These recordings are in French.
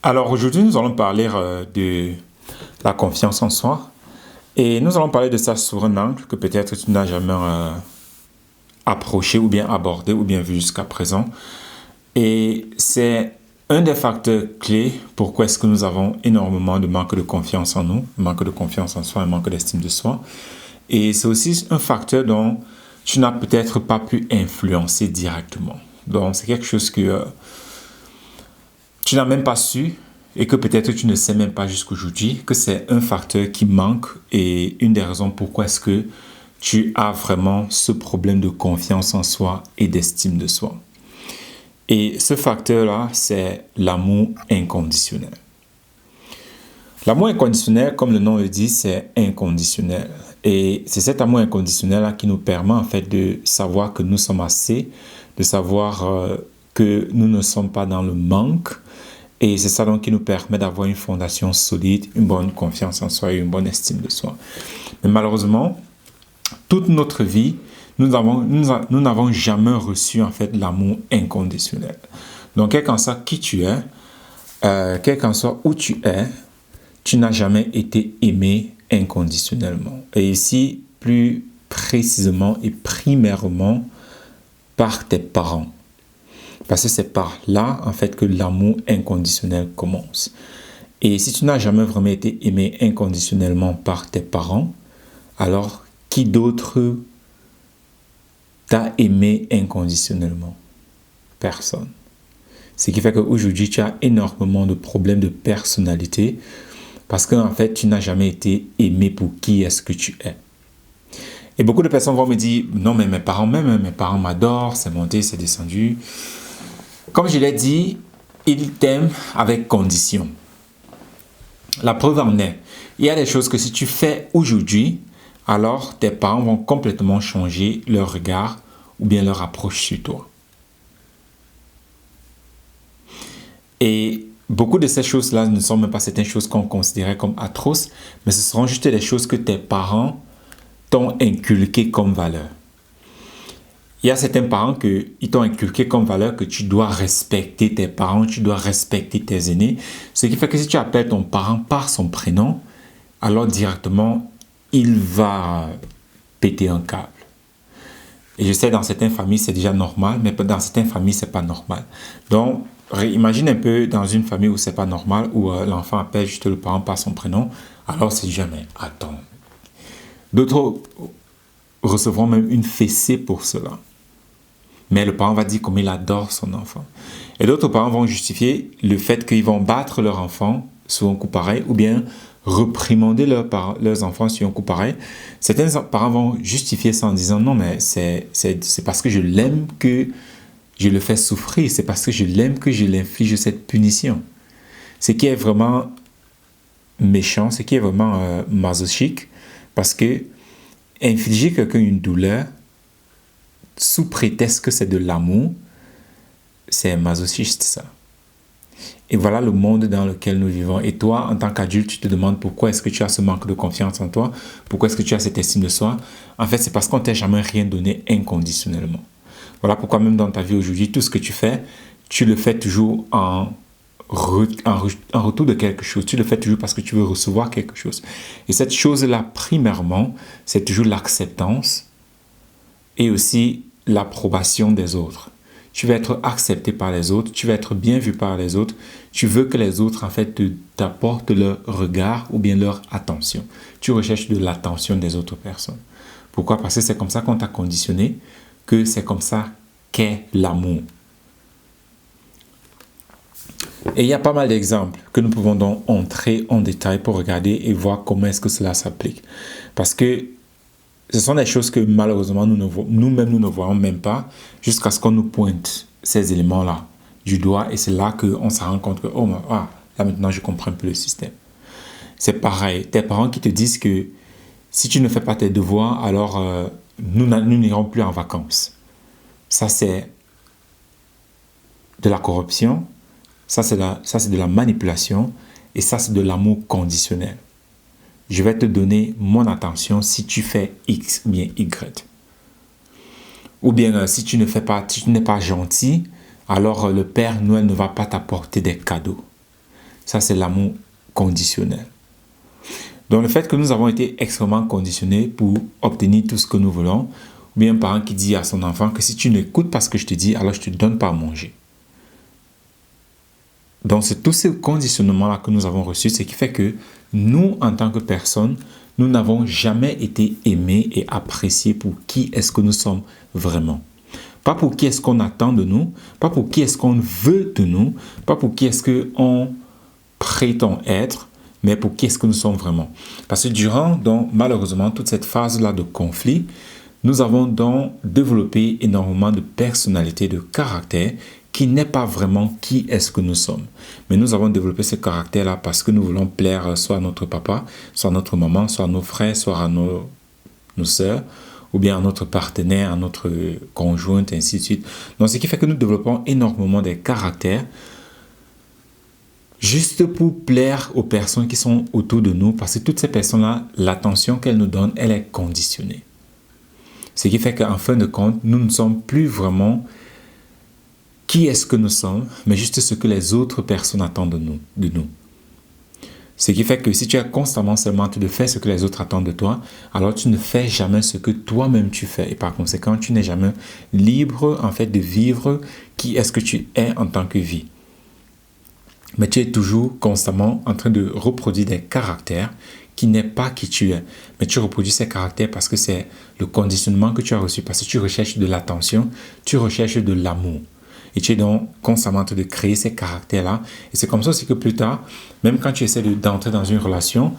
Alors aujourd'hui, nous allons parler de la confiance en soi et nous allons parler de ça sur un angle que peut-être tu n'as jamais approché ou bien abordé ou bien vu jusqu'à présent. Et c'est un des facteurs clés pourquoi est-ce que nous avons énormément de manque de confiance en nous, manque de confiance en soi et manque d'estime de soi. Et c'est aussi un facteur dont tu n'as peut-être pas pu influencer directement. Donc c'est quelque chose que tu n'as même pas su et que peut-être tu ne sais même pas jusqu'aujourd'hui que c'est un facteur qui manque et une des raisons pourquoi est-ce que tu as vraiment ce problème de confiance en soi et d'estime de soi. Et ce facteur-là, c'est l'amour inconditionnel. L'amour inconditionnel, comme le nom le dit, c'est inconditionnel. Et c'est cet amour inconditionnel-là qui nous permet en fait de savoir que nous sommes assez, de savoir que nous ne sommes pas dans le manque. Et c'est ça donc qui nous permet d'avoir une fondation solide, une bonne confiance en soi et une bonne estime de soi. Mais malheureusement, toute notre vie, nous n'avons jamais reçu en fait l'amour inconditionnel. Donc, quel qu'en soit qui tu es, quel qu'en soit où tu es, tu n'as jamais été aimé inconditionnellement. Et ici, plus précisément et primairement par tes parents. Parce que c'est par là, en fait, que l'amour inconditionnel commence. Et si tu n'as jamais vraiment été aimé inconditionnellement par tes parents, alors qui d'autre t'a aimé inconditionnellement? Personne. Ce qui fait qu'aujourd'hui, tu as énormément de problèmes de personnalité parce qu'en fait, tu n'as jamais été aimé pour qui est-ce que tu es. Et beaucoup de personnes vont me dire, non, mais mes parents m'adorent, c'est monté, c'est descendu. Comme je l'ai dit, ils t'aiment avec condition. La preuve en est, il y a des choses que si tu fais aujourd'hui, alors tes parents vont complètement changer leur regard ou bien leur approche sur toi. Et beaucoup de ces choses-là ne sont même pas certaines choses qu'on considérait comme atroces, mais ce seront juste des choses que tes parents t'ont inculquées comme valeur. Il y a certains parents qui t'ont inculqué comme valeur que tu dois respecter tes parents, tu dois respecter tes aînés. Ce qui fait que si tu appelles ton parent par son prénom, alors directement, il va péter un câble. Et je sais, dans certaines familles, c'est déjà normal, mais dans certaines familles, c'est pas normal. Donc, imagine un peu dans une famille où c'est pas normal, où l'enfant appelle juste le parent par son prénom, alors c'est jamais « attends ». D'autres recevront même une fessée pour cela. Mais le parent va dire comme il adore son enfant. Et d'autres parents vont justifier le fait qu'ils vont battre leur enfant sur un coup pareil ou bien réprimander leurs enfants sur un coup pareil. Certains parents vont justifier ça en disant non, mais c'est parce que je l'aime que je le fais souffrir. C'est parce que je l'aime que je l'inflige cette punition. Ce qui est vraiment méchant, ce qui est vraiment masochistique, parce que infliger quelqu'un une douleur sous prétexte que c'est de l'amour, c'est masochiste ça. Et voilà le monde dans lequel nous vivons. Et toi, en tant qu'adulte, tu te demandes pourquoi est-ce que tu as ce manque de confiance en toi, pourquoi est-ce que tu as cette estime de soi. En fait, c'est parce qu'on ne t'a jamais rien donné inconditionnellement. Voilà pourquoi même dans ta vie aujourd'hui, tout ce que tu fais, tu le fais toujours en retour de quelque chose. Tu le fais toujours parce que tu veux recevoir quelque chose. Et cette chose-là, primairement, c'est toujours l'acceptance et aussi l'approbation des autres. Tu vas être accepté par les autres, tu vas être bien vu par les autres, tu veux que les autres en fait t'apportent leur regard ou bien leur attention. Tu recherches de l'attention des autres personnes. Pourquoi? Parce que c'est comme ça qu'on t'a conditionné, que c'est comme ça qu'est l'amour. Et il y a pas mal d'exemples que nous pouvons donc entrer en détail pour regarder et voir comment est-ce que cela s'applique. Parce que ce sont des choses que malheureusement nous-mêmes nous ne voyons même pas jusqu'à ce qu'on nous pointe ces éléments-là du doigt et c'est là qu'on se rend compte que oh, là maintenant je comprends un peu le système. C'est pareil, tes parents qui te disent que si tu ne fais pas tes devoirs, alors nous n'irons plus en vacances. Ça c'est de la corruption, ça c'est de la manipulation et ça c'est de l'amour conditionnel. Je vais te donner mon attention si tu fais X ou bien Y. Ou bien si tu n'es pas gentil, alors le Père Noël ne va pas t'apporter des cadeaux. Ça, c'est l'amour conditionnel. Donc, le fait que nous avons été extrêmement conditionnés pour obtenir tout ce que nous voulons, ou bien un parent qui dit à son enfant que si tu n'écoutes pas ce que je te dis, alors je ne te donne pas à manger. Donc, c'est tous ces conditionnements-là que nous avons reçus, ce qui fait que nous, en tant que personnes, nous n'avons jamais été aimés et appréciés pour qui est-ce que nous sommes vraiment. Pas pour qui est-ce qu'on attend de nous, pas pour qui est-ce qu'on veut de nous, pas pour qui est-ce qu'on prétend être, mais pour qui est-ce que nous sommes vraiment. Parce que durant, donc, malheureusement, toute cette phase-là de conflit, nous avons donc développé énormément de personnalité, de caractère, qui n'est pas vraiment qui est-ce que nous sommes. Mais nous avons développé ce caractère-là parce que nous voulons plaire soit à notre papa, soit à notre maman, soit à nos frères, soit à nos sœurs, ou bien à notre partenaire, à notre conjointe, ainsi de suite. Donc, ce qui fait que nous développons énormément des caractères juste pour plaire aux personnes qui sont autour de nous, parce que toutes ces personnes-là, l'attention qu'elles nous donnent, elle est conditionnée. Ce qui fait qu'en fin de compte, nous ne sommes plus vraiment qui est-ce que nous sommes, mais juste ce que les autres personnes attendent de nous. Ce qui fait que si tu as constamment seulement de faire ce que les autres attendent de toi, alors tu ne fais jamais ce que toi-même tu fais. Et par conséquent, tu n'es jamais libre en fait de vivre qui est-ce que tu es en tant que vie. Mais tu es toujours constamment en train de reproduire des caractères qui n'est pas qui tu es. Mais tu reproduis ces caractères parce que c'est le conditionnement que tu as reçu, parce que tu recherches de l'attention, tu recherches de l'amour. Et tu es donc constamment en train de créer ces caractères-là. Et c'est comme ça aussi que plus tard, même quand tu essaies d'entrer dans une relation,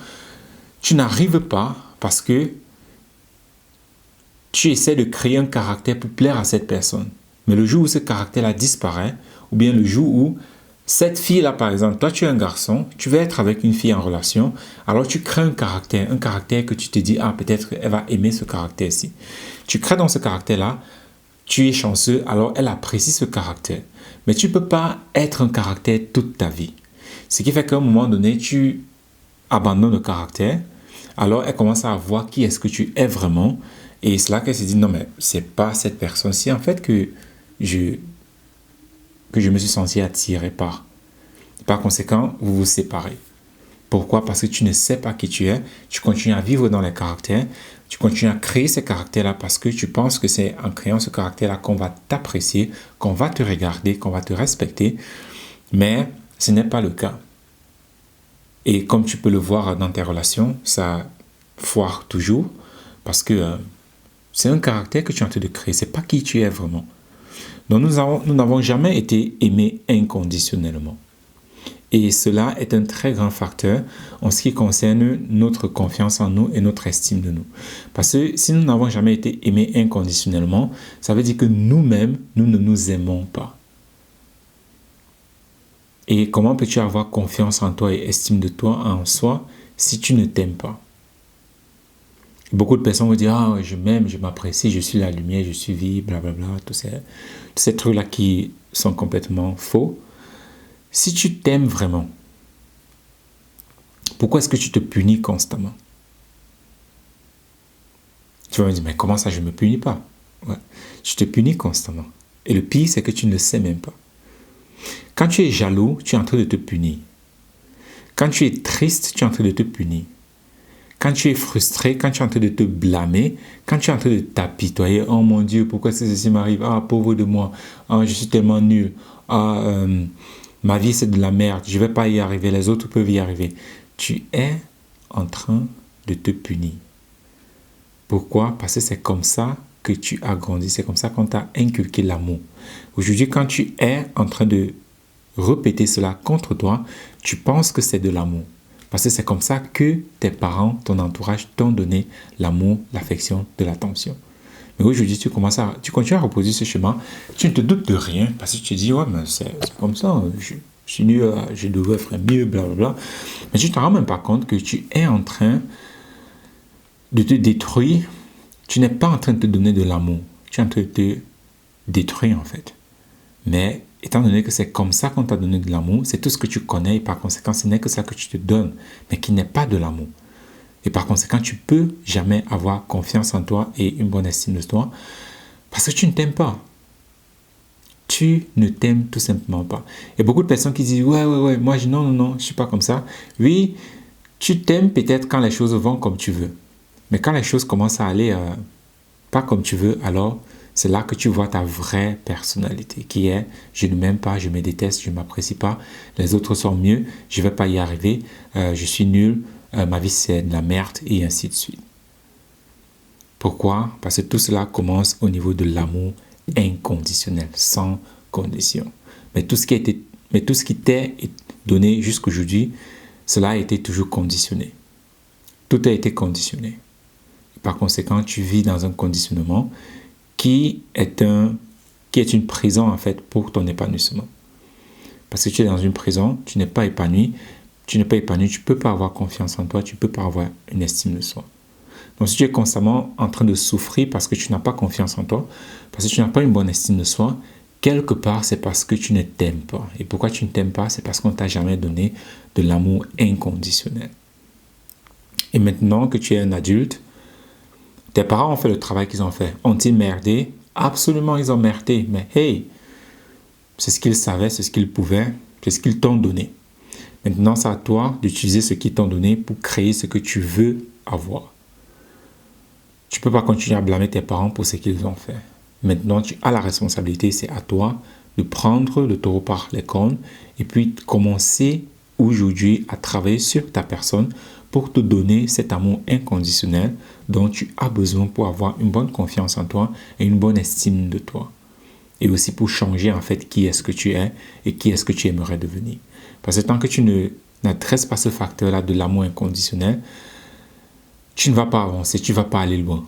tu n'arrives pas parce que tu essaies de créer un caractère pour plaire à cette personne. Mais le jour où ce caractère-là disparaît, ou bien le jour où cette fille-là, par exemple, toi tu es un garçon, tu veux être avec une fille en relation, alors tu crées un caractère que tu te dis, ah peut-être elle va aimer ce caractère-ci. Tu crées dans ce caractère-là, tu es chanceux, alors elle apprécie ce caractère. Mais tu ne peux pas être un caractère toute ta vie. Ce qui fait qu'à un moment donné, tu abandonnes le caractère, alors elle commence à voir qui est-ce que tu es vraiment, et c'est là qu'elle se dit, non mais c'est pas cette personne-ci en fait que je me suis senti attiré par. Par conséquent, vous vous séparez. Pourquoi? Parce que tu ne sais pas qui tu es, tu continues à vivre dans les caractères, tu continues à créer ces caractères-là parce que tu penses que c'est en créant ce caractère-là qu'on va t'apprécier, qu'on va te regarder, qu'on va te respecter, mais ce n'est pas le cas. Et comme tu peux le voir dans tes relations, ça foire toujours parce que c'est un caractère que tu es en train de créer, c'est pas qui tu es vraiment. Donc nous n'avons jamais été aimés inconditionnellement. Et cela est un très grand facteur en ce qui concerne notre confiance en nous et notre estime de nous. Parce que si nous n'avons jamais été aimés inconditionnellement, ça veut dire que nous-mêmes, nous ne nous aimons pas. Et comment peux-tu avoir confiance en toi et estime de toi en soi si tu ne t'aimes pas? Beaucoup de personnes vont dire, ah, je m'aime, je m'apprécie, je suis la lumière, je suis vie, blablabla, tous ces trucs-là qui sont complètement faux. Si tu t'aimes vraiment, pourquoi est-ce que tu te punis constamment? Tu vas me dire, mais comment ça, je ne me punis pas? Ouais. Tu te punis constamment. Et le pire, c'est que tu ne le sais même pas. Quand tu es jaloux, tu es en train de te punir. Quand tu es triste, tu es en train de te punir. Quand tu es frustré, quand tu es en train de te blâmer, quand tu es en train de t'apitoyer, oh mon Dieu, pourquoi ceci m'arrive? Ah, pauvre de moi. Ah, je suis tellement nul. Ah, ma vie, c'est de la merde. Je ne vais pas y arriver. Les autres peuvent y arriver. Tu es en train de te punir. Pourquoi? Parce que c'est comme ça que tu as grandi. C'est comme ça qu'on t'a inculqué l'amour. Aujourd'hui, quand tu es en train de répéter cela contre toi, tu penses que c'est de l'amour. Parce que c'est comme ça que tes parents, ton entourage t'ont donné l'amour, l'affection, de l'attention. Mais aujourd'hui, tu continues à reproduire ce chemin, tu ne te doutes de rien, parce que tu te dis, ouais, mais c'est comme ça, je suis nul, je devrais faire mieux, blablabla. Mais tu ne te rends même pas compte que tu es en train de te détruire. Tu n'es pas en train de te donner de l'amour, tu es en train de te détruire en fait. Mais étant donné que c'est comme ça qu'on t'a donné de l'amour, c'est tout ce que tu connais et par conséquent, ce n'est que ça que tu te donnes, mais qui n'est pas de l'amour. Et par conséquent, tu ne peux jamais avoir confiance en toi et une bonne estime de toi parce que tu ne t'aimes pas. tu ne t'aimes tout simplement pas. Il y a beaucoup de personnes qui disent, ouais, moi, non, je suis pas comme ça. Oui, tu t'aimes peut-être quand les choses vont comme tu veux. Mais quand les choses commencent à aller pas comme tu veux, alors c'est là que tu vois ta vraie personnalité qui est je ne m'aime pas, je me déteste, je ne m'apprécie pas, les autres sont mieux, je ne vais pas y arriver, je suis nul, ma vie c'est de la merde et ainsi de suite. Pourquoi? Parce que tout cela commence au niveau de l'amour inconditionnel, sans condition. Mais tout ce qui t'est donné jusqu'aujourd'hui, cela a été toujours conditionné. Tout a été conditionné. Par conséquent, tu vis dans un conditionnement qui est une prison en fait pour ton épanouissement. Parce que tu es dans une prison, tu n'es pas épanoui, tu ne peux pas avoir confiance en toi, tu ne peux pas avoir une estime de soi. Donc si tu es constamment en train de souffrir parce que tu n'as pas confiance en toi, parce que tu n'as pas une bonne estime de soi, quelque part c'est parce que tu ne t'aimes pas. Et pourquoi tu ne t'aimes pas? C'est parce qu'on ne t'a jamais donné de l'amour inconditionnel. Et maintenant que tu es un adulte, tes parents ont fait le travail qu'ils ont fait. Ont-ils merdé? Absolument, ils ont merdé. Mais hey, c'est ce qu'ils savaient, c'est ce qu'ils pouvaient, c'est ce qu'ils t'ont donné. Maintenant, c'est à toi d'utiliser ce qu'ils t'ont donné pour créer ce que tu veux avoir. Tu ne peux pas continuer à blâmer tes parents pour ce qu'ils ont fait. Maintenant, tu as la responsabilité, c'est à toi de prendre le taureau par les cornes et puis commencer aujourd'hui à travailler sur ta personne pour te donner cet amour inconditionnel dont tu as besoin pour avoir une bonne confiance en toi et une bonne estime de toi. Et aussi pour changer en fait qui est-ce que tu es et qui est-ce que tu aimerais devenir. Parce que tant que tu n'adresses pas ce facteur-là de l'amour inconditionnel, tu ne vas pas avancer, tu ne vas pas aller loin.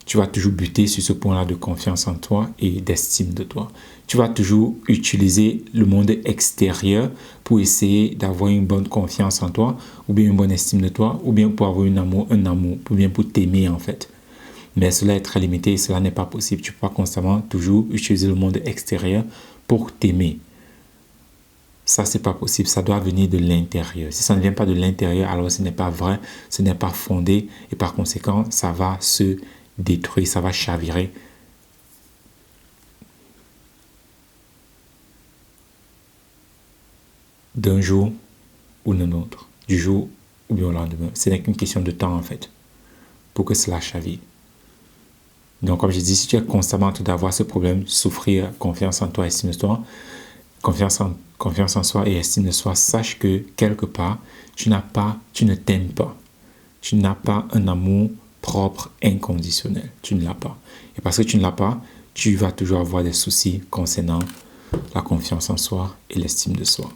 Tu vas toujours buter sur ce point-là de confiance en toi et d'estime de toi. Tu vas toujours utiliser le monde extérieur pour essayer d'avoir une bonne confiance en toi, ou bien une bonne estime de toi, ou bien pour avoir un amour, ou bien pour t'aimer en fait. Mais cela est très limité et cela n'est pas possible. Tu peux pas constamment toujours utiliser le monde extérieur pour t'aimer. Ça, c'est pas possible. Ça doit venir de l'intérieur. Si ça ne vient pas de l'intérieur, alors ce n'est pas vrai, ce n'est pas fondé et par conséquent, ça va se détruire, ça va chavirer. D'un jour ou d'un autre, du jour ou bien au lendemain. Ce n'est qu'une question de temps en fait pour que cela chavire. Donc, comme je dis, si tu es constamment en train d'avoir ce problème, souffrir, confiance en toi, estime de toi, confiance en soi et estime de soi, sache que quelque part, tu ne t'aimes pas. Tu n'as pas un amour propre, inconditionnel. Tu ne l'as pas. Et parce que tu ne l'as pas, tu vas toujours avoir des soucis concernant la confiance en soi et l'estime de soi.